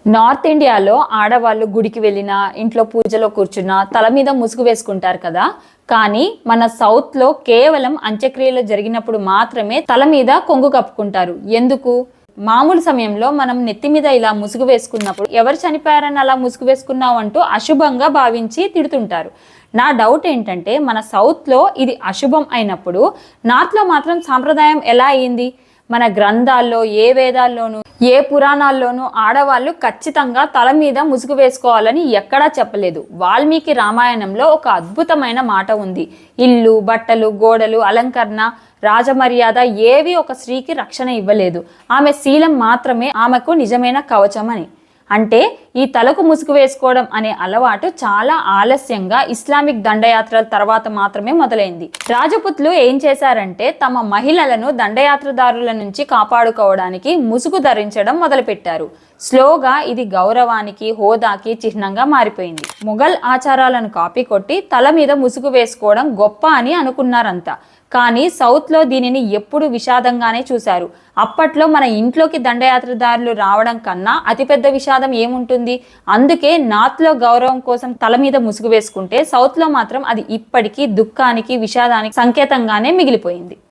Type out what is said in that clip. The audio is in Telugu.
నార్త్ ఇండియాలో ఆడవాళ్ళు గుడికి వెళ్ళినా, ఇంట్లో పూజలో కూర్చున్నా తల మీద ముసుగు వేసుకుంటారు కదా. కానీ మన సౌత్లో కేవలం అంత్యక్రియలు జరిగినప్పుడు మాత్రమే తల మీద కొంగు కప్పుకుంటారు. ఎందుకు? మామూలు సమయంలో మనం నెత్తి మీద ఇలా ముసుగు వేసుకున్నప్పుడు ఎవరు చనిపోయారని అలా ముసుగు వేసుకున్నావు అంటూ అశుభంగా భావించి తిడుతుంటారు. నా డౌట్ ఏంటంటే, మన సౌత్లో ఇది అశుభం అయినప్పుడు నార్త్లో మాత్రం సాంప్రదాయం ఎలా అయింది? మన గ్రంథాల్లో, ఏ వేదాల్లోనూ, ఏ పురాణాల్లోనూ ఆడవాళ్ళు ఖచ్చితంగా తల మీద ముసుగు వేసుకోవాలని ఎక్కడా చెప్పలేదు. వాల్మీకి రామాయణంలో ఒక అద్భుతమైన మాట ఉంది. ఇల్లు, బట్టలు, గోడలు, అలంకరణ, రాజమర్యాద ఏవి ఒక స్త్రీకి రక్షణ ఇవ్వలేదు. ఆమె శీలం మాత్రమే ఆమెకు నిజమైన కవచం అని. అంటే ఈ తలకు ముసుగు వేసుకోవడం అనే అలవాటు చాలా ఆలస్యంగా ఇస్లామిక్ దండయాత్రల తర్వాత మాత్రమే మొదలైంది. రాజపుత్లు ఏం చేశారంటే, తమ మహిళలను దండయాత్రదారుల నుంచి కాపాడుకోవడానికి ముసుగు ధరించడం మొదలుపెట్టారు. స్లోగా ఇది గౌరవానికి, హోదాకి చిహ్నంగా మారిపోయింది. మొఘల్ ఆచారాలను కాపీ కొట్టి తల మీద ముసుగు వేసుకోవడం గొప్ప అని అనుకున్నారంతా. కానీ సౌత్లో దీనిని ఎప్పుడు విషాదంగానే చూశారు. అప్పట్లో మన ఇంట్లోకి దండయాత్రదారులు రావడం కన్నా అతిపెద్ద విషాదం ఏముంటుంది? అందుకే నార్త్లో గౌరవం కోసం తల మీద ముసుగు వేసుకుంటే, సౌత్లో మాత్రం అది ఇప్పటికీ దుఃఖానికి, విషాదానికి సంకేతంగానే మిగిలిపోయింది.